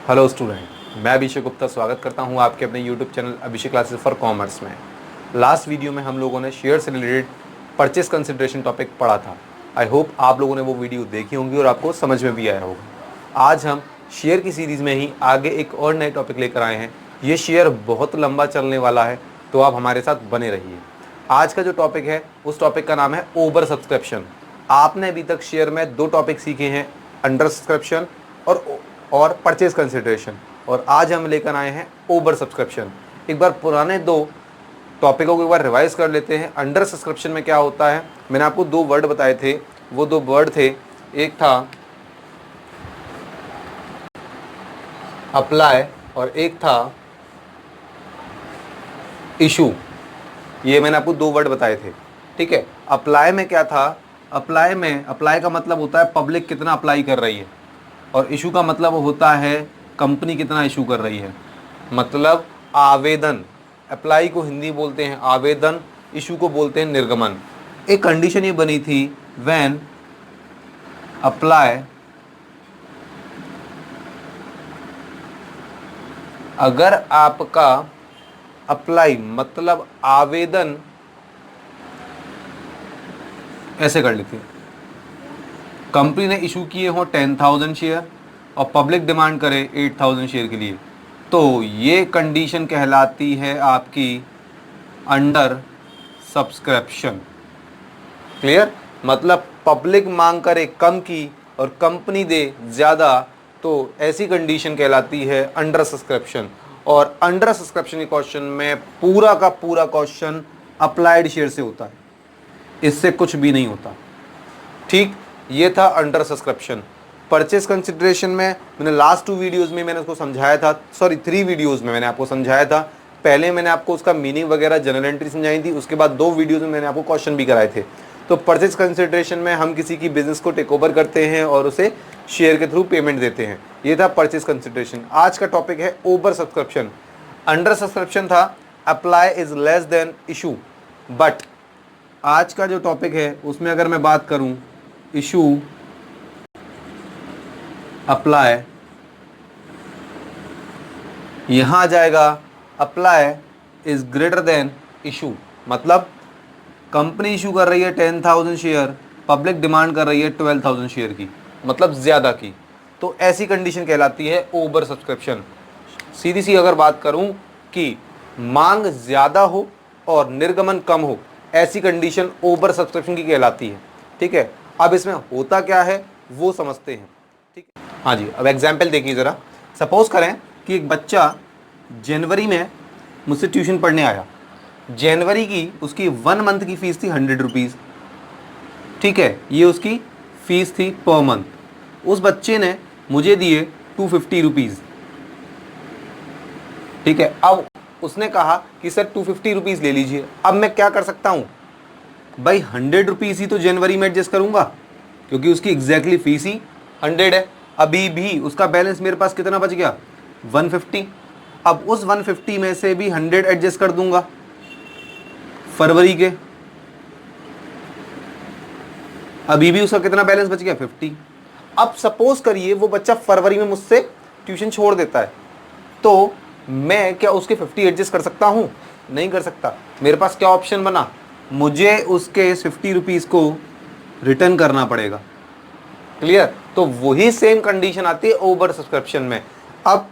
Hello student, मैं अभिषेक गुप्ता स्वागत करता हूं आपके अपने YouTube channel Abhishek classes for commerce में। लास्ट वीडियो में हम लोगों ने शेयर से रिलेटेड परचेस कंसिडरेशन टॉपिक पढ़ा था। आई होप आप लोगों ने वो वीडियो देखी होंगी और आपको समझ में भी आया होगा। आज हम शेयर की सीरीज़ में ही आगे एक और नए टॉपिक लेकर आए हैं। ये शेयर बहुत लंबा चलने वाला है, तो आप हमारे साथ बने रहिए। आज का जो टॉपिक है उस टॉपिक का नाम है ओवर सब्सक्रिप्शन। आपने अभी तक शेयर में दो टॉपिक सीखे हैं, अंडर सब्सक्रिप्शन और परचेज कंसिडरेशन, और आज हम लेकर आए हैं ओवर सब्सक्रिप्शन। एक बार पुराने दो टॉपिकों को एक बार रिवाइज कर लेते हैं। अंडर सब्सक्रिप्शन में क्या होता है, मैंने आपको दो वर्ड बताए थे। वो दो वर्ड थे, एक था अप्लाई और एक था इशू। ये मैंने आपको दो वर्ड बताए थे, ठीक है। अप्लाई में क्या था, अप्लाई का मतलब होता है पब्लिक कितना अप्लाई कर रही है, और इशू का मतलब होता है कंपनी कितना इशू कर रही है, मतलब आवेदन। अप्लाई को हिंदी बोलते हैं आवेदन, इशू को बोलते हैं निर्गमन। एक कंडीशन ये बनी थी, व्हेन अप्लाई, अगर आपका अप्लाई मतलब आवेदन, ऐसे कर लेते हैं, कंपनी ने इशू किए हो 10,000 शेयर और पब्लिक डिमांड करे 8,000 शेयर के लिए, तो ये कंडीशन कहलाती है आपकी अंडर सब्सक्रिप्शन। क्लियर? मतलब पब्लिक मांग करे कम की और कंपनी दे ज़्यादा, तो ऐसी कंडीशन कहलाती है अंडर सब्सक्रिप्शन। और अंडर सब्सक्रिप्शन के क्वेश्चन में पूरा का पूरा क्वेश्चन अप्लाइड शेयर से होता है, इससे कुछ भी नहीं होता। ठीक, ये था अंडर सब्सक्रिप्शन। परचेस कंसिडरेशन में मैंने लास्ट 2 वीडियोस में मैंने उसको समझाया था, सॉरी 3 वीडियोस में मैंने आपको समझाया था। पहले मैंने आपको उसका मीनिंग वगैरह जनरल एंट्री समझाई थी, उसके बाद 2 वीडियोस में मैंने आपको क्वेश्चन भी कराए थे। तो परचेस कंसिडरेशन में हम किसी की बिजनेस को टेक ओवर करते हैं और उसे शेयर के थ्रू पेमेंट देते हैं। ये था परचेस कंसिडरेशन। आज का टॉपिक है ओवर सब्सक्रिप्शन। अंडर सब्सक्रिप्शन था apply is less than issue, but आज का जो टॉपिक है उसमें अगर मैं बात करूं, इशू अप्लाई, यहां आ जाएगा apply is greater than issue. मतलब कंपनी इशू कर रही है 10,000 शेयर, पब्लिक डिमांड कर रही है 12,000 शेयर की, मतलब ज़्यादा की, तो ऐसी कंडीशन कहलाती है ओवर सब्सक्रिप्शन। सीधी सी अगर बात करूं कि मांग ज़्यादा हो और निर्गमन कम हो, ऐसी कंडीशन ओवर सब्सक्रिप्शन की कहलाती है। ठीक है, अब इसमें होता क्या है वो समझते हैं। ठीक है, हाँ जी। अब एग्जाम्पल देखिए ज़रा। सपोज करें कि एक बच्चा जनवरी में मुझसे ट्यूशन पढ़ने आया। जनवरी की उसकी 1 मंथ की फ़ीस थी 100 रुपीज़। ठीक है, ये उसकी फ़ीस थी पर मंथ। उस बच्चे ने मुझे दिए 250 रुपीज़। ठीक है, अब उसने कहा कि सर 250 रुपीज़ ले लीजिए। अब मैं क्या कर सकता हूँ भाई, 100 रुपीज़ ही तो जनवरी में एडजस्ट करूँगा, क्योंकि उसकी एग्जैक्टली फ़ीस ही 100 है। अभी भी उसका बैलेंस मेरे पास कितना बच गया, 150। अब उस 150 में से भी 100 एडजस्ट कर दूंगा फरवरी के। अभी भी उसका कितना बैलेंस बच गया, 50। अब सपोज करिए वो बच्चा फरवरी में मुझसे ट्यूशन छोड़ देता है, तो मैं क्या उसके 50 एडजस्ट कर सकता हूँ? नहीं कर सकता। मेरे पास क्या ऑप्शन बना, मुझे उसके 50 रुपीज़ को रिटर्न करना पड़ेगा। क्लियर? तो वही सेम कंडीशन आती है ओवर सब्सक्रिप्शन में। अब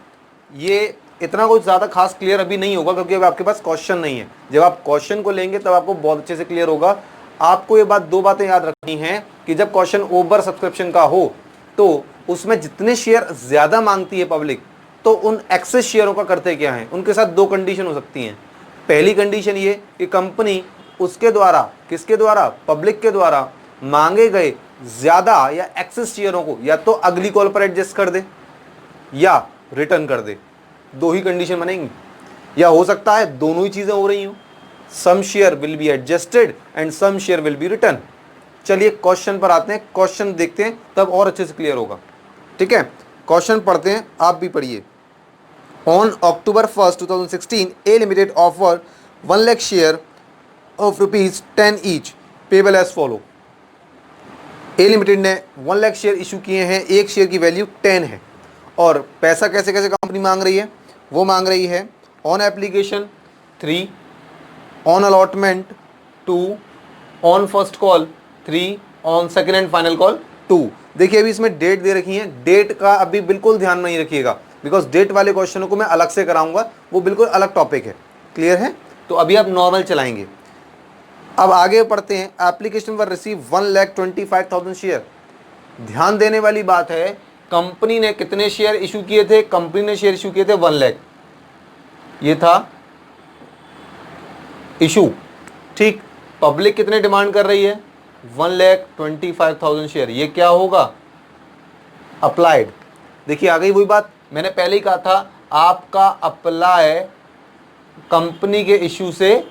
ये इतना कुछ ज़्यादा खास क्लियर अभी नहीं होगा, क्योंकि अब आपके पास क्वेश्चन नहीं है। जब आप क्वेश्चन को लेंगे तब आपको बहुत अच्छे से क्लियर होगा। आपको ये बात, 2 बातें याद रखनी है कि जब क्वेश्चन ओवर सब्सक्रिप्शन का हो तो उसमें जितने शेयर ज़्यादा मांगती है पब्लिक, तो उन एक्सेस शेयरों का करते क्या है, उनके साथ 2 कंडीशन हो सकती हैं। पहली कंडीशन ये कि कंपनी उसके द्वारा, किसके द्वारा, पब्लिक के द्वारा मांगे गए ज़्यादा या एक्सेस शेयरों को या तो अगली कॉल पर एडजस्ट कर दे या रिटर्न कर दे। 2 ही कंडीशन बनेंगी, या हो सकता है दोनों ही चीज़ें हो रही हों, some share will be adjusted and some share will be return. चलिए क्वेश्चन पर आते हैं, क्वेश्चन देखते हैं, तब और अच्छे से क्लियर होगा। ठीक है, क्वेश्चन पढ़ते हैं, आप भी पढ़िए। On October 1st 2016 A limited offer 1 lakh share of ₹10 each payable as follow. A limited ने 1 लाख शेयर इशू किए हैं, एक शेयर की वैल्यू 10 है और पैसा कैसे कैसे कंपनी मांग रही है, वो मांग रही है on application 3, on allotment 2, on first call 3, on second and final call 2। देखिए अभी इसमें डेट दे रखी है, डेट का अभी बिल्कुल ध्यान नहीं रखिएगा, बिकॉज डेट वाले क्वेश्चनों को मैं अलग से कराऊंगा, वो बिल्कुल अलग टॉपिक है। क्लियर है? तो अभी आप नॉर्मल चलाएंगे। अब आगे पढ़ते हैं। एप्लीकेशन वर रिसीव 1,25,000 शेयर। ध्यान देने वाली बात है, कंपनी ने कितने शेयर इशू किए थे? कंपनी ने शेयर इशू किए थे 1 लाख, ये था इशू। ठीक, पब्लिक कितने डिमांड कर रही है? 1,25,000 शेयर। ये क्या होगा? अप्लाइड। देखिए आ गई वही बात, मैंने पहले ही कहा था आपका अप्लाई कंपनी के इशू से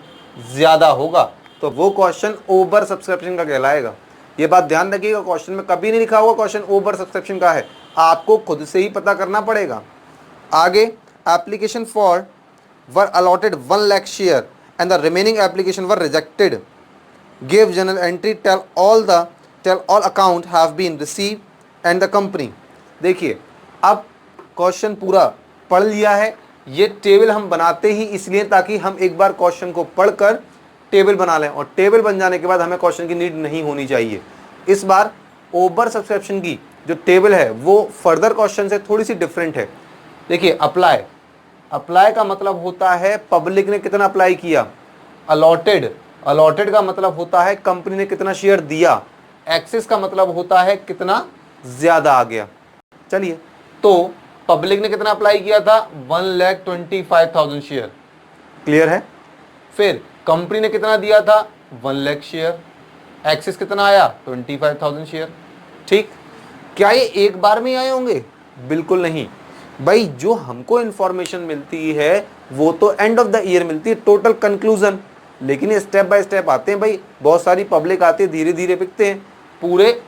ज्यादा होगा, तो वो क्वेश्चन ओवर सब्सक्रिप्शन का कहलाएगा। ये बात ध्यान रखिएगा, क्वेश्चन में कभी नहीं लिखा हुआ क्वेश्चन ओवर सब्सक्रिप्शन का है, आपको खुद से ही पता करना पड़ेगा। आगे, application for were allotted 1 lakh share and the remaining application were rejected. Give general entry tell all account have been receive and the company. देखिए अब क्वेश्चन पूरा पढ़ लिया है, ये टेबल हम बनाते ही इसलिए ताकि हम एक बार क्वेश्चन को पढ़कर टेबल बना लें, और टेबल बन जाने के बाद हमें क्वेश्चन की नीड नहीं होनी चाहिए। इस बार ओवर सब्सक्रिप्शन की जो टेबल है वो फर्दर क्वेश्चन से थोड़ी सी डिफरेंट है। देखिए अप्लाई, अप्लाई का मतलब होता है पब्लिक ने कितना अप्लाई किया। अलॉटेड, अलॉटेड का मतलब होता है कंपनी ने कितना शेयर दिया। एक्सेस का मतलब होता है कितना ज्यादा आ गया। चलिए, तो पब्लिक ने कितना अप्लाई किया था? 1,25,000 शेयर। क्लियर है? फिर कंपनी ने कितना दिया था? 1 लाख शेयर। एक्सेस कितना आया? 25,000 शेयर। ठीक, क्या ये एक बार में आए होंगे? बिल्कुल नहीं भाई, जो हमको इंफॉर्मेशन मिलती है वो तो एंड ऑफ द ईयर मिलती है, टोटल कंक्लूजन, लेकिन ये स्टेप बाय स्टेप आते हैं भाई। बहुत सारी पब्लिक आती है, धीरे धीरे बिकते हैं। पूरे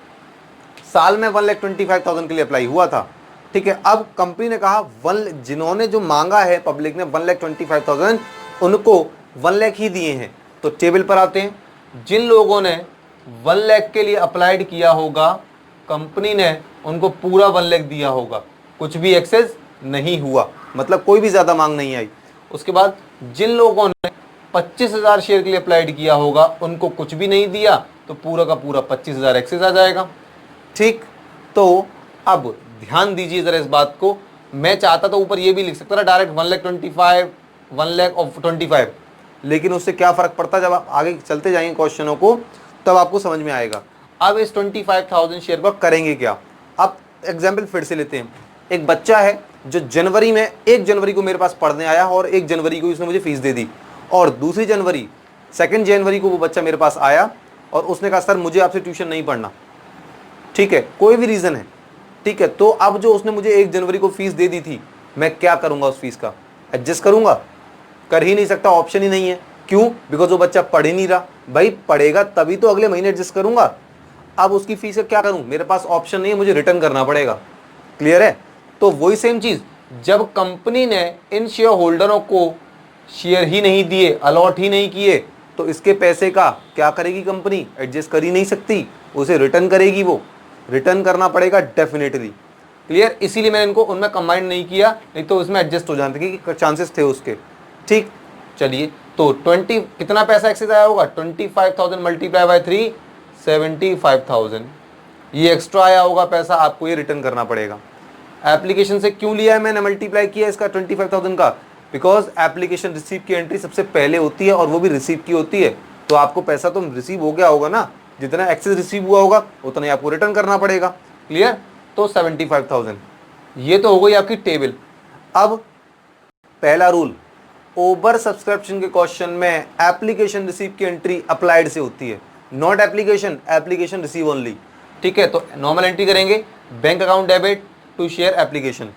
साल में 1,25,000 के लिए अप्लाई हुआ था। ठीक है, अब कंपनी ने कहा जिन्होंने जो मांगा है पब्लिक ने 1,25,000, उनको 1 लाख ही दिए हैं। तो टेबल पर आते हैं, जिन लोगों ने 1 लाख के लिए अप्लाइड किया होगा, कंपनी ने उनको पूरा 1 लाख दिया होगा, कुछ भी एक्सेस नहीं हुआ, मतलब कोई भी ज्यादा मांग नहीं आई। उसके बाद जिन लोगों ने 25,000 शेयर के लिए अप्लाइड किया होगा, उनको कुछ भी नहीं दिया, तो पूरा का पूरा 25,000 एक्सेस आ जाएगा। ठीक, तो अब ध्यान दीजिए जरा इस बात को। मैं चाहता तो ऊपर ये भी लिख सकता था डायरेक्ट 1,25,000, 1,25,000, लेकिन उससे क्या फर्क पड़ता, जब आप आगे चलते जाएंगे क्वेश्चनों को तब आपको समझ में आएगा। अब इस 25,000 शेयर को करेंगे क्या? अब एग्जाम्पल फिर से लेते हैं। एक बच्चा है जो जनवरी में 1 जनवरी को मेरे पास पढ़ने आया और 1 जनवरी को उसने मुझे फीस दे दी, और दूसरी जनवरी 2 जनवरी को वो बच्चा मेरे पास आया और उसने कहा सर मुझे आपसे ट्यूशन नहीं पढ़ना। ठीक है, कोई भी रीज़न है। ठीक है, तो अब जो उसने मुझे 1 जनवरी को फीस दे दी थी, मैं क्या करूंगा? उस फीस का एडजस्ट करूंगा? कर ही नहीं सकता, ऑप्शन ही नहीं है। क्यों? बिकॉज वो बच्चा पढ़ ही नहीं रहा। भाई पढ़ेगा तभी तो अगले महीने एडजस्ट करूंगा। अब उसकी फीस का क्या करूं? मेरे पास ऑप्शन नहीं है, मुझे रिटर्न करना पड़ेगा। क्लियर है? तो वही सेम चीज, जब कंपनी ने इन शेयर होल्डरों को शेयर ही नहीं दिए, अलॉट ही नहीं किए, तो इसके पैसे का क्या करेगी कंपनी? एडजस्ट कर ही नहीं सकती, उसे रिटर्न करेगी, वो रिटर्न करना पड़ेगा डेफिनेटली। क्लियर? इसीलिए मैंने इनको उनमें कंबाइन नहीं किया, नहीं तो उसमें एडजस्ट हो जाते कि चांसेस थे उसके। ठीक, चलिए, तो 20 कितना पैसा एक्सेस आया होगा? 25,000 मल्टीप्लाई बाय 3, 75,000। ये एक्स्ट्रा आया होगा पैसा, आपको ये रिटर्न करना पड़ेगा। एप्लीकेशन से क्यों लिया है मैंने, मल्टीप्लाई किया इसका 25,000 का? बिकॉज एप्लीकेशन रिसीव की एंट्री सबसे पहले होती है और वो भी रिसीव की होती है, तो आपको पैसा तो रिसीव हो गया होगा ना, जितना एक्सेस रिसीव हुआ होगा उतना ही आपको रिटर्न करना पड़ेगा। क्लियर? तो 75,000, ये तो हो गई आपकी टेबल। अब पहला रूल, ओवर सब्सक्रिप्शन के क्वेश्चन में एप्लीकेशन रिसीव की एंट्री अप्लाइड से होती है, not application, application receive only. ठीक है, तो नॉर्मल एंट्री करेंगे, bank account debit to share application.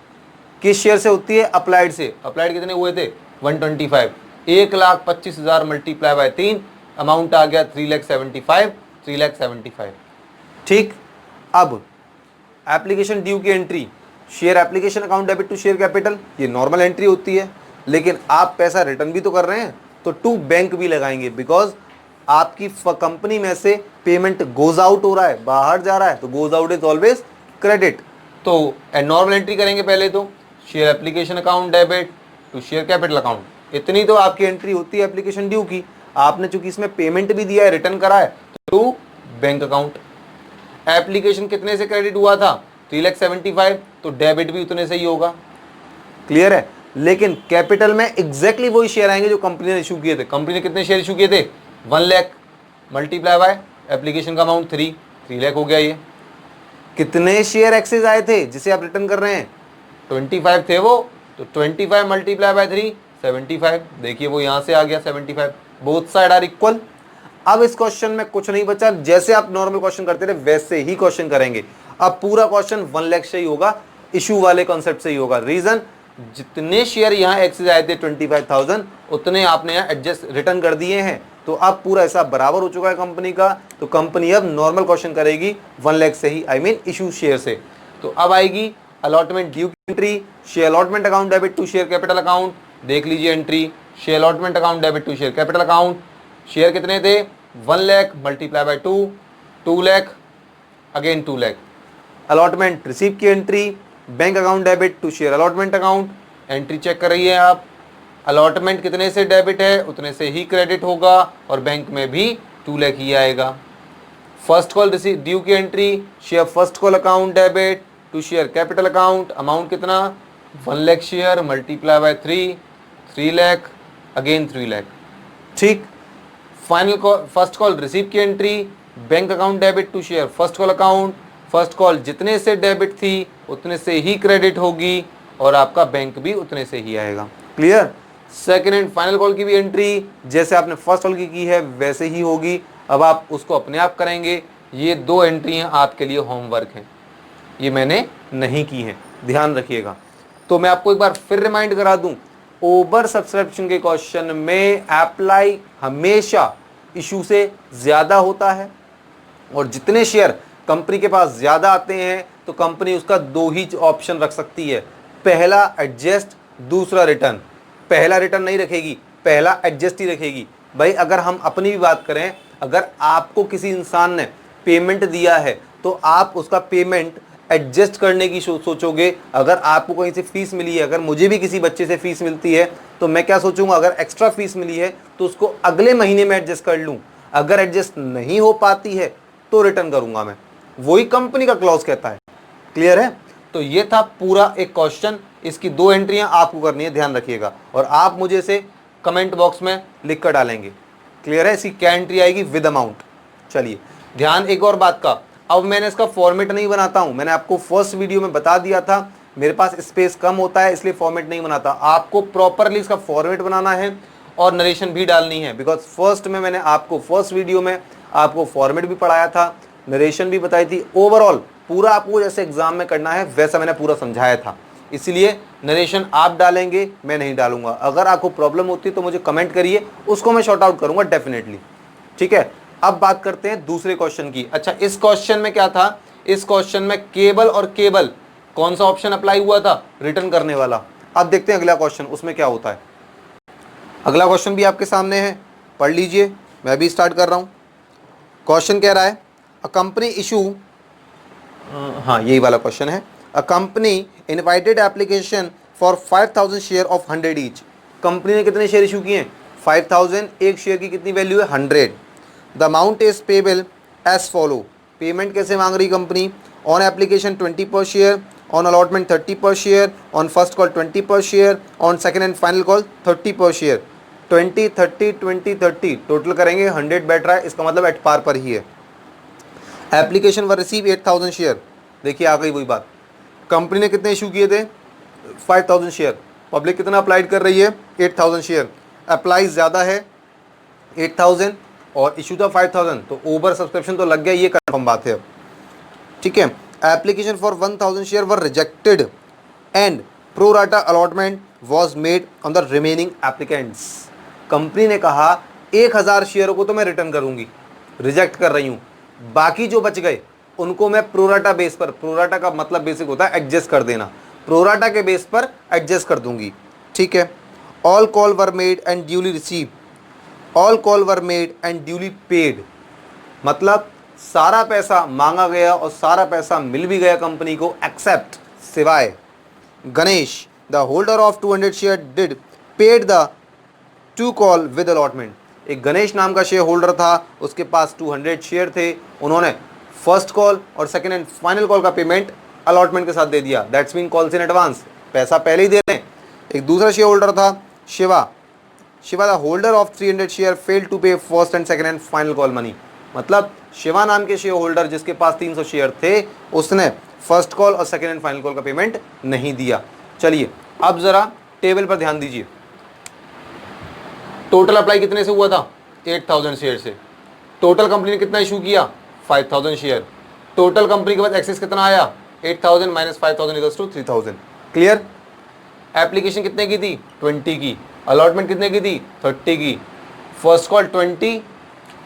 किस शेयर से होती है? अप्लाइड से। अप्लाइड कितने हुए थे? 125। 1,25,000 मल्टीप्लाई बाय 3, अमाउंट आ गया 3,75,000। ठीक, अब एप्लीकेशन ड्यू की entry, share application account debit to share capital, ये नॉर्मल एंट्री होती है, लेकिन आप पैसा रिटर्न भी तो कर रहे हैं, तो टू बैंक भी लगाएंगे, बिकॉज आपकी कंपनी में से पेमेंट गोज आउट हो रहा है, बाहर जा रहा है, तो goes out is always credit. तो नॉर्मल एंट्री करेंगे पहले तो share application account debit to share capital account, इतनी तो आपकी एंट्री होती है एप्लीकेशन ड्यू की। आपने चूंकि इसमें पेमेंट भी दिया है, रिटर्न करा है, टू बैंक अकाउंट। एप्लीकेशन कितने से क्रेडिट हुआ था 3,75,000, तो डेबिट भी उतने से ही होगा। क्लियर है। लेकिन कैपिटल में एग्जैक्टली वही शेयर आएंगे जो कंपनी ने इशू किए थे। कंपनी ने कितने शेयर इशू किए थे 1 लाख मल्टीप्लाई बाय एप्लीकेशन का अमाउंट 3 लाख हो गया। ये कितने शेयर एक्सेस आए थे जिसे आप रिटर्न कर रहे हैं 25 थे वो, तो 25 मल्टीप्लाई बाय 3 75। देखिए वो यहां से आ गया 75, बोथ साइड आर इक्वल। अब इस क्वेश्चन में कुछ नहीं बचा, जैसे आप नॉर्मल क्वेश्चन करते थे वैसे ही क्वेश्चन करेंगे। अब पूरा क्वेश्चन 1 लाख से ही होगा, इशू वाले कॉन्सेप्ट से ही होगा। रीजन, जितने शेयर यहाँ एक्सेस आए थे 25,000 उतने आपने यहाँ एडजस्ट रिटर्न कर दिए हैं, तो अब पूरा हिसाब बराबर हो चुका है कंपनी का। तो कंपनी अब नॉर्मल क्वेश्चन करेगी 1 लाख से ही, आई मीन इशू शेयर से। तो अब आएगी अलॉटमेंट ड्यू की entry, share allotment account debit to share capital account. देख लीजिए entry, share allotment account debit to share capital account. Share कितने थे 1 lakh multiply by 2 lakh, again 2 lakh. Allotment receive की entry, bank account debit to share allotment account. Entry check कर रही है आप, allotment कितने से डेबिट है उतने से ही क्रेडिट होगा, और बैंक में भी 2 लाख ही आएगा। फर्स्ट कॉल रिसीव ड्यू की entry, share first call account debit to share capital account. Amount कितना 1 lakh share multiply by 3 lakh, again 3 lakh. ठीक। Final call first call receive की entry, bank account debit to share first call account. First call जितने से debit थी उतने से ही credit होगी, और आपका बैंक भी उतने से ही आएगा। Clear. Second and final call की भी एंट्री जैसे आपने फर्स्ट कॉल की है वैसे ही होगी। अब आप उसको अपने आप करेंगे। ये 2 एंट्रियां आपके लिए होमवर्क हैं, ये मैंने नहीं की हैं, ध्यान रखिएगा। तो मैं आपको एक बार फिर रिमाइंड करा दूं, ओवर सब्सक्रिप्शन के क्वेश्चन में अप्लाई हमेशा इशू से ज्यादा होता है, और जितने शेयर कंपनी के पास ज्यादा आते हैं तो कंपनी उसका 2 ही ऑप्शन रख सकती है, पहला एडजस्ट, दूसरा रिटर्न। पहला रिटर्न नहीं रखेगी, पहला एडजस्ट ही रखेगी। भाई अगर हम अपनी भी बात करें, अगर आपको किसी इंसान ने पेमेंट दिया है तो आप उसका पेमेंट एडजस्ट करने की सोचोगे। अगर आपको कहीं से फीस मिली है, अगर मुझे भी किसी बच्चे से फीस मिलती है तो मैं क्या सोचूंगा, अगर एक्स्ट्रा फीस मिली है तो उसको अगले महीने में एडजस्ट कर लूं। अगर एडजस्ट नहीं हो पाती है तो रिटर्न करूंगा मैं, वही कंपनी का क्लॉज कहता है। क्लियर है। तो ये था पूरा एक क्वेश्चन, इसकी 2 एंट्रियां आपको करनी है, ध्यान रखिएगा, और आप मुझे इसे कमेंट बॉक्स में लिख कर डालेंगे। क्लियर है। इसकी क्या एंट्री आएगी विद अमाउंट। चलिए ध्यान एक और बात का, अब मैंने इसका फॉर्मेट नहीं बनाता हूं, मैंने आपको फर्स्ट वीडियो में बता दिया था मेरे पास स्पेस कम होता है इसलिए फॉर्मेट नहीं बनाता। आपको प्रॉपरली इसका फॉर्मेट बनाना है और नरेशन भी डालनी है, बिकॉज फर्स्ट में मैंने आपको फर्स्ट वीडियो में आपको फॉर्मेट भी पढ़ाया था, नरेशन भी बताई थी, ओवरऑल पूरा आपको जैसे एग्जाम में करना है वैसा मैंने पूरा समझाया था। इसलिए नरेशन आप डालेंगे, मैं नहीं डालूंगा। अगर आपको प्रॉब्लम होती है तो मुझे कमेंट करिए, उसको मैं शॉर्ट आउट करूंगा डेफिनेटली। ठीक है। अब बात करते हैं दूसरे क्वेश्चन की। अच्छा, इस क्वेश्चन में क्या था, इस क्वेश्चन में केबल और केबल कौन सा ऑप्शन अप्लाई हुआ था, रिटर्न करने वाला। अब देखते हैं अगला क्वेश्चन उसमें क्या होता है। अगला क्वेश्चन भी आपके सामने है, पढ़ लीजिए, मैं भी स्टार्ट कर रहा हूं। क्वेश्चन कह रहा है अ कंपनी इशू, हाँ यही वाला क्वेश्चन है, a company invited application for 5,000 share of 100 each. Company ने कितने शेयर इशू किए हैं 5,000, एक शेयर की कितनी वैल्यू है 100। The amount is payable as follow. Payment कैसे मांग रही कंपनी, ऑन एप्लीकेशन 20 पर शेयर, ऑन अलॉटमेंट 30 पर शेयर, ऑन फर्स्ट कॉल 20 पर share, on second and final call 30 पर शेयर। 20 30 20 30 टोटल करेंगे 100 बैठ रहा है, इसका मतलब एट पार पर ही है। एप्लीकेशन वर रिसीव 8,000 शेयर। देखिए आ गई वही बात, कंपनी ने कितने इशू किए थे 5,000 शेयर, पब्लिक कितना अप्लाइड कर रही है 8,000 शेयर, अप्लाई ज़्यादा है 8,000 और इशू था 5,000, तो ओवर सब्सक्रिप्शन तो लग गया, ये कंफर्म बात है। ठीक है। Application for 1,000 share were rejected and pro rata allotment was made on the remaining applicants. Company ने कहा 1,000 शेयरों को तो मैं रिटर्न करूंगी, रिजेक्ट कर रही हूँ, बाकी जो बच गए उनको मैं प्रोराटा बेस पर, प्रोराटा का मतलब बेसिक होता है एडजस्ट कर देना, प्रोराटा के बेस पर एडजस्ट कर दूंगी। ठीक है। All call were made and duly receive, all call were made and duly paid, मतलब सारा पैसा मांगा गया और सारा पैसा मिल भी गया कंपनी को, एक्सेप्ट सिवाय Ganesh the holder of 200 share did paid the two call with allotment. एक गणेश नाम का शेयर होल्डर था, उसके पास 200 शेयर थे, उन्होंने फर्स्ट कॉल और सेकंड एंड फाइनल कॉल का पेमेंट अलॉटमेंट के साथ दे दिया, that's mean calls in advance, पैसा पहले ही दे रहे हैं। एक दूसरा शेयर होल्डर था Shiva the holder of 300 share fail to pay first and second and final call money. मतलब शिवा नाम के शेयर होल्डर जिसके पास 300 शेयर थे, उसने फर्स्ट कॉल और सेकंड एंड फाइनल कॉल का पेमेंट नहीं दिया। चलिए अब जरा टेबल पर ध्यान दीजिए। टोटल अप्लाई कितने से हुआ था? 8000 शेयर से। टोटल कंपनी ने कितना इशू किया? 5000 शेयर। टोटल कंपनी के पास एक्सेस कितना आया? 8000 minus 5000 equals to 3000। Clear? Application कितने की थी? 20 की। अलॉटमेंट कितने की थी? 30 की। First call 20,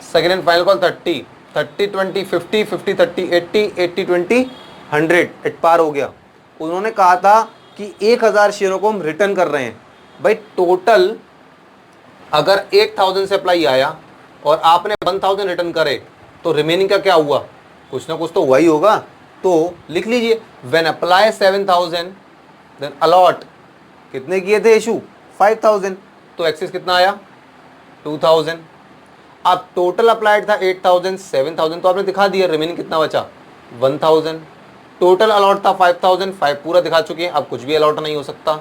second and final call 30, 30 20 50, 50 30 80, 80 20 100, at par हो गया। उन्होंने कहा था कि 1000 शेयरों को हम रिटर्न कर रहे हैं। भाई टोटल अगर 8000 से अप्लाई आया और आपने 1000 रिटर्न करे तो रिमेनिंग का क्या हुआ? कुछ ना कुछ तो हुआ ही होगा। तो लिख लीजिए व्हेन अप्लाई 7000 देन अलॉट कितने किए थे इशू? 5000। तो एक्सेस कितना आया? 2000। अब टोटल अप्लाइड था 8000, 7000 तो आपने दिखा दिया, रिमेनिंग कितना बचा? 1000। टोटल अलॉट था 5000, 5 पूरा दिखा चुके हैं, अब कुछ भी अलॉट नहीं हो सकता।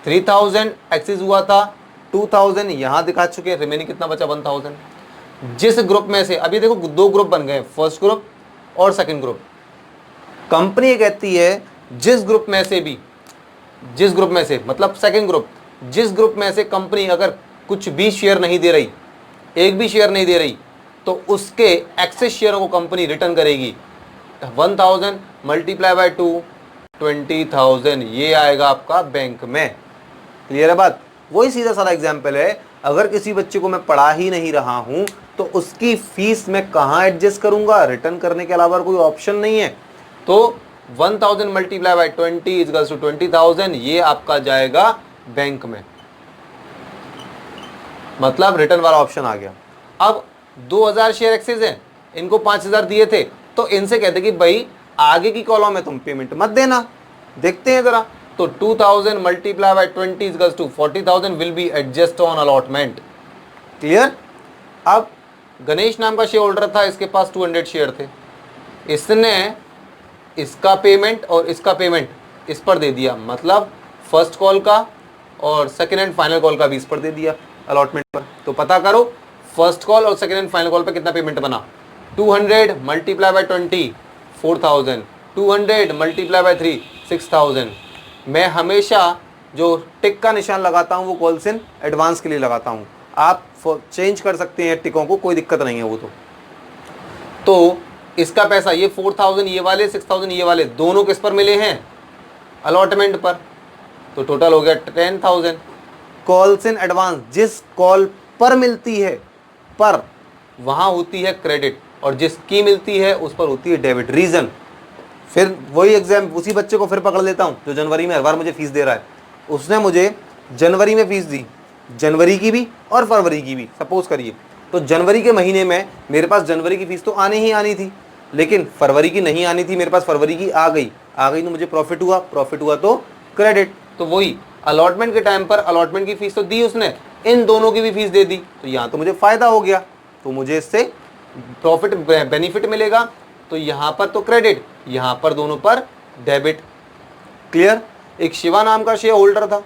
3000 एक्सेस हुआ था, 2000 यहां दिखा चुके हैं, रिमेनिंग कितना बचा? 1000। जिस ग्रुप में से अभी देखो 2 ग्रुप बन गए, फर्स्ट ग्रुप और सेकंड ग्रुप। कंपनी ये कहती है जिस ग्रुप में से मतलब सेकंड ग्रुप, जिस ग्रुप में से कंपनी अगर कुछ भी शेयर नहीं दे रही, एक भी शेयर नहीं दे रही, तो उसके एक्सेस शेयरों को कंपनी रिटर्न करेगी। 1000 मल्टीप्लाई बाय 2 20,000 ये आएगा आपका बैंक में। क्लियर है बात? वही सीधा साधा एग्जाम्पल है। अगर किसी बच्चे को मैं पढ़ा ही नहीं रहा हूं तो उसकी फीस मैं कहां एडजस्ट करूंगा? रिटर्न करने के अलावा कोई ऑप्शन नहीं है। तो 1000 मल्टीप्लाई बाय 20 इक्वल्स टू 20,000 ये आपका जाएगा बैंक में, मतलब रिटर्न वाला ऑप्शन आ गया। अब 2000 शेयर एक्सेस है, इनको 5000 दिए थे, तो इनसे कहते कि भाई आगे की कॉलम में तुम पेमेंट मत देना। देखते हैं जरा। तो 2000 multiply by 20 equals to 40,000 will be adjust on allotment. Clear? अब गणेश नाम का शेयर होल्डर था, इसके पास 200 शेयर थे, इसने इसका पेमेंट और इसका पेमेंट इस पर दे दिया, मतलब फर्स्ट कॉल का और सेकेंड एंड फाइनल कॉल का भी इस पर दे दिया अलॉटमेंट पर। तो पता करो फर्स्ट कॉल और सेकेंड एंड फाइनल कॉल पर कितना पेमेंट बना? 200 मल्टीप्लाई बाय 20 4000, 200 मल्टीप्लाई बाय 3 6000। मैं हमेशा जो टिक का निशान लगाता हूँ वो कॉल्स इन एडवांस के लिए लगाता हूँ। आप चेंज कर सकते हैं टिकों को, कोई दिक्कत नहीं है वो। तो इसका पैसा ये 4000 ये वाले, 6000 ये वाले, दोनों किस पर मिले हैं? अलॉटमेंट पर। तो टोटल हो गया 10,000। कॉल्स इन एडवांस जिस कॉल पर मिलती है पर वहां होती है क्रेडिट, और जिसकी मिलती है उस पर होती है डेबिट। रीजन फिर वही एग्जाम, उसी बच्चे को फिर पकड़ लेता हूं जो जनवरी में हर बार मुझे फीस दे रहा है। उसने मुझे जनवरी में फीस दी, जनवरी की भी और फरवरी की भी, सपोज करिए। तो जनवरी के महीने में मेरे पास जनवरी की फीस तो आनी ही आनी थी, लेकिन फरवरी की नहीं आनी थी, मेरे पास फरवरी की आ गई तो मुझे प्रॉफिट हुआ तो क्रेडिट। तो वही अलॉटमेंट के टाइम पर अलॉटमेंट की फीस तो दी उसने, इन दोनों की भी फीस दे दी, तो यहाँ तो मुझे फायदा हो गया, तो मुझे इससे प्रॉफिट बेनिफिट मिलेगा। तो यहाँ पर तो क्रेडिट, यहाँ पर दोनों पर डेबिट। क्लियर? एक शिवा नाम का शेयर होल्डर था,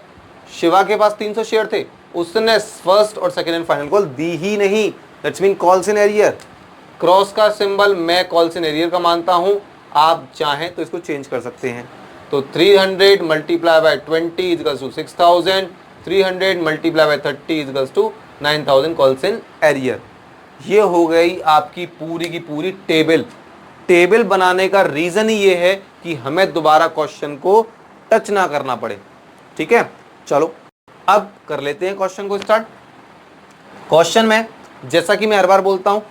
शिवा के पास 300 शेयर थे, उसने फर्स्ट और सेकेंड एंड फाइनल कॉल दी ही नहीं, that's mean calls in arrear. Cross का सिंबल मैं कॉल्स इन एरियर का मानता हूं, आप चाहें तो इसको चेंज कर सकते हैं। तो 300 multiply by 20 equals to 6000, 300 multiply by 30 equals to 9000 calls in arrear. ये हो गई आपकी पूरी की पूरी टेबल बनाने का रीजन ही ये है कि हमें दोबारा क्वेश्चन को टच ना करना पड़े। ठीक है, चलो अब कर लेते हैं क्वेश्चन को स्टार्ट। क्वेश्चन में जैसा कि मैं हर बार बोलता हूं,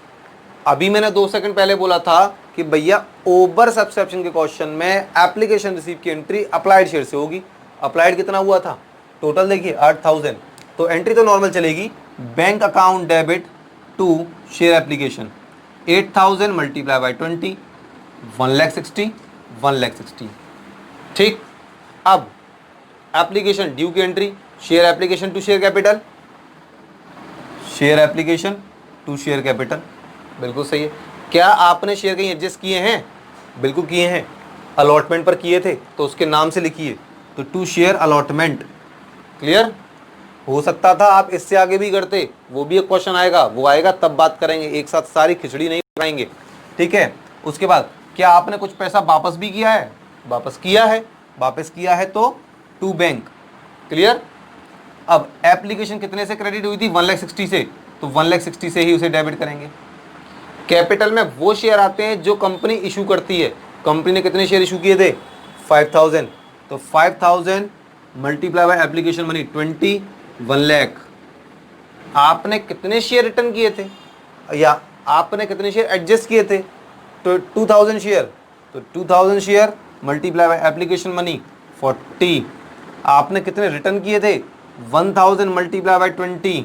अभी मैंने 2 सेकंड पहले बोला था कि भैया ओवर सब्सक्रिप्शन के क्वेश्चन में एप्लीकेशन रिसीव की एंट्री अप्लाइड शेयर से होगी। अप्लाइड कितना हुआ था? टोटल देखिए 8000, तो एंट्री तो नॉर्मल चलेगी, bank account debit to share application. 8000 multiply by 20, 1,60,000, 1,60,000। ठीक, अब एप्लीकेशन ड्यू की entry, share application to share capital, share application to share capital, बिल्कुल सही है। क्या आपने शेयर कहीं एडजस्ट किए हैं? बिल्कुल किए हैं, अलॉटमेंट पर किए थे तो उसके नाम से लिखिए, तो टू शेयर अलॉटमेंट। क्लियर? हो सकता था आप इससे आगे भी करते, वो भी एक क्वेश्चन आएगा, वो आएगा तब बात करेंगे, एक साथ सारी खिचड़ी नहीं बनाएंगे। ठीक है, उसके बाद क्या आपने कुछ पैसा वापस भी किया है? वापस किया है, वापस किया है तो टू बैंक। क्लियर? अब एप्लीकेशन कितने से क्रेडिट हुई थी? 1,60,000 से, तो 1,60,000 से ही उसे डेबिट करेंगे। कैपिटल में वो शेयर आते हैं जो कंपनी इशू करती है। कंपनी ने कितने शेयर इशू किए थे? 5,000, तो 5,000 multiply by application money 20, 1 lakh. आपने कितने शेयर रिटर्न किए थे या आपने कितने शेयर एडजस्ट किए थे? तो 2,000 शेयर, तो 2,000 share multiply by application money 40। आपने कितने रिटर्न किए थे? 1,000 मल्टीप्लाई बाय 20,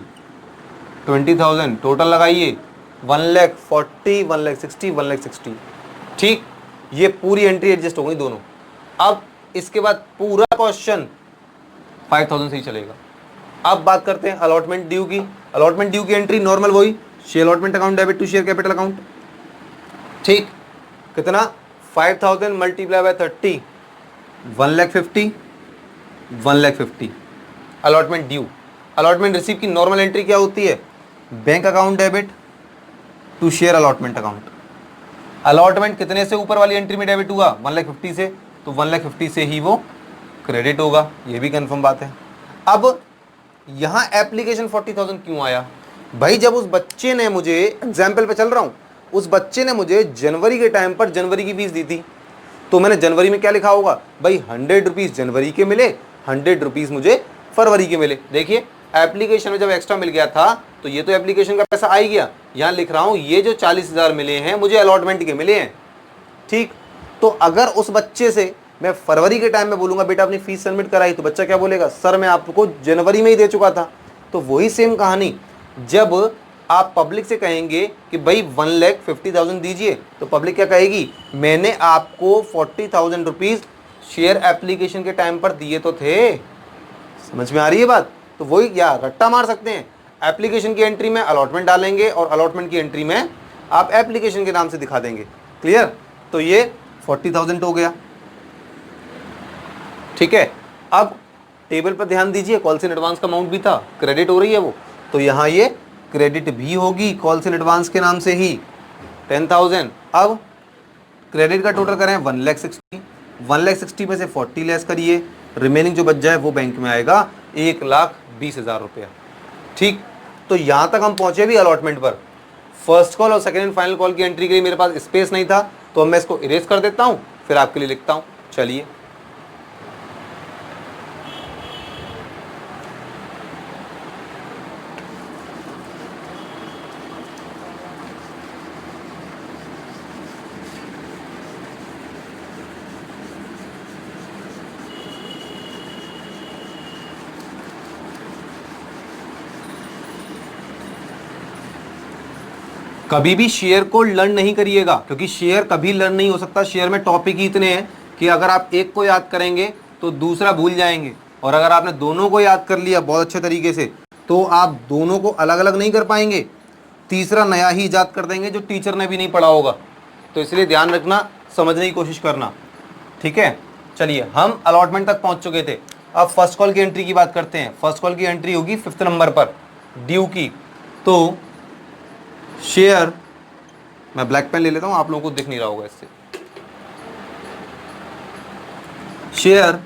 20,000। टोटल लगाइए 1,40,000, 1,60,000, 1,60,000। ठीक, ये पूरी एंट्री एडजस्ट हो गई दोनों। अब इसके बाद पूरा क्वेश्चन 5,000 से ही चलेगा। अब बात करते हैं अलॉटमेंट ड्यू की। अलॉटमेंट ड्यू की एंट्री नॉर्मल वही, share allotment account debit to share capital account. ठीक, कितना? 5,000 multiply by 30, 1,50,000, 1,50,000। Allotment due. Allotment receive की नॉर्मल एंट्री क्या होती है? Bank account debit to share allotment account. Allotment कितने से ऊपर वाली एंट्री में डेबिट हुआ? 1,50,000 से, तो 1,50,000 से ही वो क्रेडिट होगा, ये भी कंफर्म बात है। अब यहां एप्लीकेशन 40,000 क्यों आया? भाई जब उस बच्चे ने मुझे, एग्जाम्पल पे चल रहा हूं, उस बच्चे ने मुझे जनवरी के टाइम पर जनवरी की फीस दी थी, तो मैंने जनवरी में क्या लिखा होगा? भाई 100 रुपीज़ जनवरी के मिले, 100 रुपीज़ मुझे फरवरी के मिले। देखिए एप्लीकेशन में जब एक्स्ट्रा मिल गया था तो ये तो एप्लीकेशन का पैसा आ ही गया। यहाँ लिख रहा हूँ ये जो 40,000 मिले हैं मुझे अलॉटमेंट के मिले हैं। ठीक, तो अगर उस बच्चे से मैं फरवरी के टाइम में बोलूँगा बेटा अपनी फीस सबमिट कराई, तो बच्चा क्या बोलेगा? सर मैं आपको जनवरी में ही दे चुका था। तो वही सेम कहानी जब आप पब्लिक से कहेंगे कि भाई 1,50,000 दीजिए, तो पब्लिक क्या कहेगी? मैंने आपको 40,000 रुपीज़ शेयर एप्लीकेशन के टाइम पर दिए तो थे। समझ में आ रही है बात? तो वही या रट्टा मार सकते हैं, एप्लीकेशन की एंट्री में अलॉटमेंट डालेंगे और अलॉटमेंट की एंट्री में आप एप्लीकेशन के नाम से दिखा देंगे। क्लियर? तो ये 40,000 हो गया। ठीक है, अब टेबल पर ध्यान दीजिए, कॉल्स इन एडवांस का अमाउंट भी था, क्रेडिट हो रही है वो, तो यहाँ ये क्रेडिट भी होगी कॉल्स इन एडवांस के नाम से ही 10,000। अब क्रेडिट का टोटल करें 1,60,000, 1,60,000 में से 40 लेस करिए, रिमेनिंग जो बच जाए वो बैंक में आएगा 1,20,000 रुपया। ठीक, तो यहाँ तक हम पहुँचे भी अलॉटमेंट पर। फर्स्ट कॉल और सेकेंड एंड फाइनल कॉल की एंट्री के लिए मेरे पास स्पेस नहीं था, तो अब मैं इसको इरेज कर देता हूँ, फिर आपके लिए लिखता हूँ। चलिए, कभी भी शेयर को लर्न नहीं करिएगा, क्योंकि शेयर कभी लर्न नहीं हो सकता। शेयर में टॉपिक ही इतने हैं कि अगर आप एक को याद करेंगे तो दूसरा भूल जाएंगे, और अगर आपने दोनों को याद कर लिया बहुत अच्छे तरीके से तो आप दोनों को अलग अलग नहीं कर पाएंगे, तीसरा नया ही ईजाद कर देंगे जो टीचर ने भी नहीं पढ़ा होगा। तो इसलिए ड्यान रखना, समझने की कोशिश करना। ठीक है, चलिए हम अलॉटमेंट तक पहुँच चुके थे। अब फर्स्ट कॉल की एंट्री की बात करते हैं। फर्स्ट कॉल की एंट्री होगी 5th नंबर पर ड्यू की। तो शेयर, मैं ब्लैक पेन ले लेता हूं, आप लोगों को दिख नहीं रहा होगा इससे। Share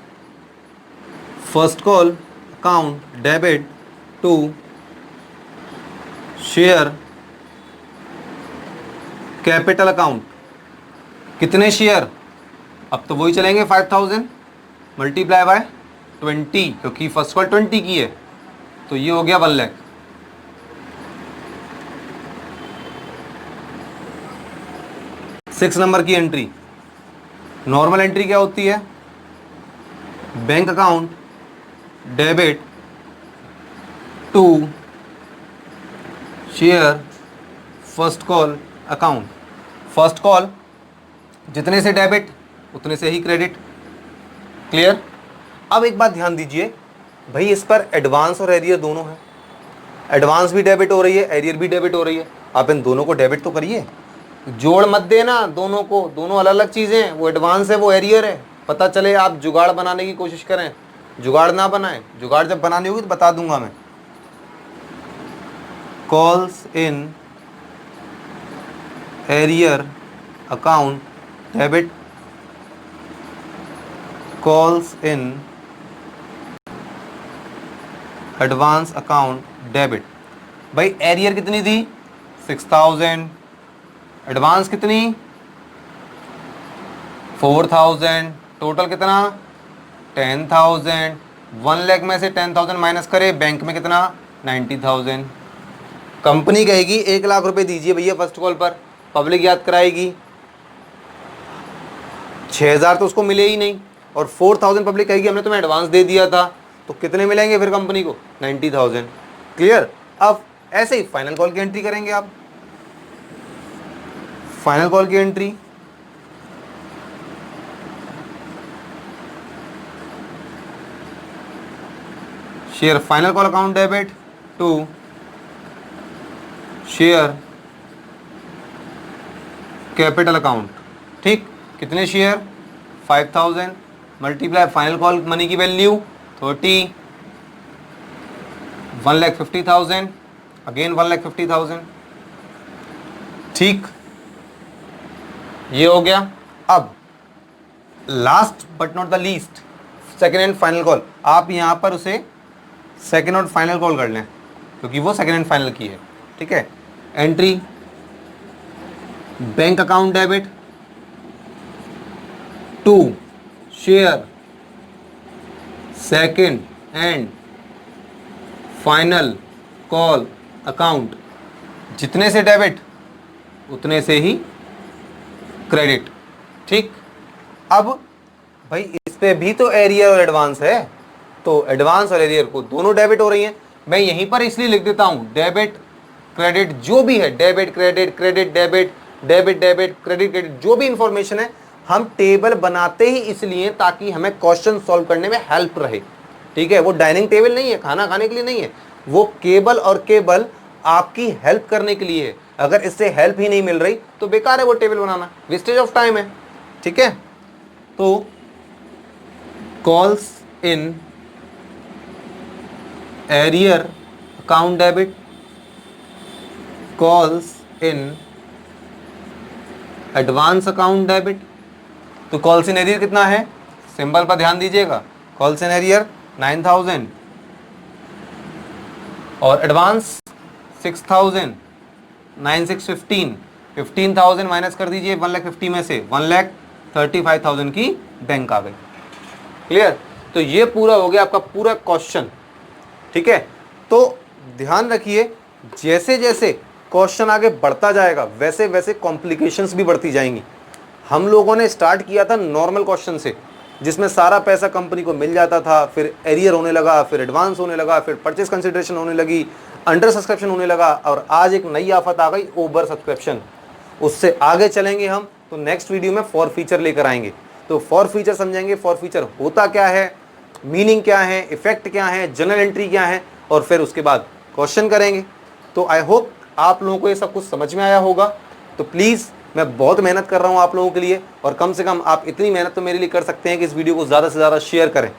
first call account debit to share capital account. कितने शेयर? अब तो वही चलेंगे 5,000 मल्टीप्लाई बाय 20, क्योंकि फर्स्ट कॉल 20 की है, तो ये हो गया 1 लाख। सिक्स नंबर की एंट्री, नॉर्मल एंट्री क्या होती है? Bank account debit to share first call account. First call, जितने से डेबिट उतने से ही क्रेडिट। क्लियर? अब एक बात ध्यान दीजिए भाई, इस पर एडवांस और एरियर दोनों है। एडवांस भी डेबिट हो रही है, एरियर भी डेबिट हो रही है। आप इन दोनों को डेबिट तो करिए, जोड़ मत देना दोनों को, दोनों अलग अलग चीज़ें हैं। वो एडवांस है, वो एरियर है। पता चले आप जुगाड़ बनाने की कोशिश करें, जुगाड़ ना बनाएं। जुगाड़ जब बनानी होगी तो बता दूंगा मैं। Calls in arrear account debit, calls in advance account debit. भाई एरियर कितनी थी? 6000। एडवांस कितनी? 4000। टोटल कितना? 10,000। 1 लाख में से 10,000 माइनस करे, बैंक में कितना? 90,000। कंपनी कहेगी 1 लाख रुपए दीजिए भैया फर्स्ट कॉल पर, पब्लिक याद कराएगी 6,000 तो उसको मिले ही नहीं, और 4,000 पब्लिक कहेगी हमने तुम्हें एडवांस दे दिया था, तो कितने मिलेंगे फिर कंपनी को? 90,000। क्लियर? अब ऐसे ही फाइनल कॉल की एंट्री करेंगे आप। फाइनल कॉल की entry, share final call account debit to share capital account. ठीक, कितने share? 5,000 multiply final call money की वैल्यू 30, 1,50,000, अगेन 1,50,000। ठीक, ये हो गया। अब last but not the least, second and final call. आप यहां पर उसे सेकेंड और फाइनल कॉल कर लें, क्योंकि वो सेकेंड एंड फाइनल की है। ठीक है, entry bank account debit to share second and final call account. जितने से डेबिट उतने से ही क्रेडिट। ठीक, अब भाई इस पे भी तो एरियर और एडवांस है, तो एडवांस और एरियर को दोनों डेबिट हो रही हैं। मैं यहीं पर इसलिए लिख देता हूं डेबिट क्रेडिट, जो भी है debit credit, credit debit, debit debit, credit credit, जो भी इंफॉर्मेशन है हम टेबल बनाते ही इसलिए ताकि हमें क्वेश्चन सॉल्व करने में हेल्प रहे। ठीक है, वो डाइनिंग टेबल नहीं है, खाना खाने के लिए नहीं है, वो केबल और केबल आपकी हेल्प करने के लिए है। अगर इससे हेल्प ही नहीं मिल रही तो बेकार है वो table banana, wastage of time है। ठीक है, तो calls in arrear account debit, calls in advance account debit. तो कॉल्स इन एरियर कितना है? सिंबल पर ध्यान दीजिएगा, कॉल्स इन एरियर 9,000 और एडवांस 6,000, 9,615, 15,000 माइनस कर दीजिए 1,50,000 में से, 1,35,000 की बैंक आ गई। क्लियर? तो ये पूरा हो गया आपका पूरा क्वेश्चन। ठीक है, तो ध्यान रखिए जैसे जैसे क्वेश्चन आगे बढ़ता जाएगा वैसे वैसे कॉम्प्लिकेशंस भी बढ़ती जाएंगी। हम लोगों ने स्टार्ट किया था नॉर्मल क्वेश्चन से, जिसमें सारा पैसा कंपनी को मिल जाता था, फिर एरियर होने लगा, फिर एडवांस होने लगा, फिर परचेस कंसिडरेशन होने लगी, अंडर सब्सक्रिप्शन होने लगा, और आज एक नई आफत आ गई, ओवर सब्सक्रिप्शन। उससे आगे चलेंगे हम तो नेक्स्ट वीडियो में फॉर फीचर लेकर आएंगे। तो फॉर फीचर समझेंगे, फॉर फीचर होता क्या है, मीनिंग क्या है, इफेक्ट क्या है, जनरल एंट्री क्या है, और फिर उसके बाद क्वेश्चन करेंगे। तो आई होप आप लोगों को ये सब कुछ समझ में आया होगा। तो प्लीज़, मैं बहुत मेहनत कर रहा हूँ आप लोगों के लिए, और कम से कम आप इतनी मेहनत तो मेरे लिए कर सकते हैं कि इस वीडियो को ज़्यादा से ज़्यादा शेयर करें।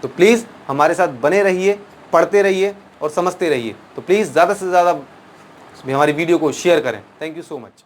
तो प्लीज़ हमारे साथ बने रहिए, पढ़ते रहिए और समझते रहिए। तो प्लीज़ ज़्यादा से ज़्यादा हमारी वीडियो को शेयर करें। Thank you so much.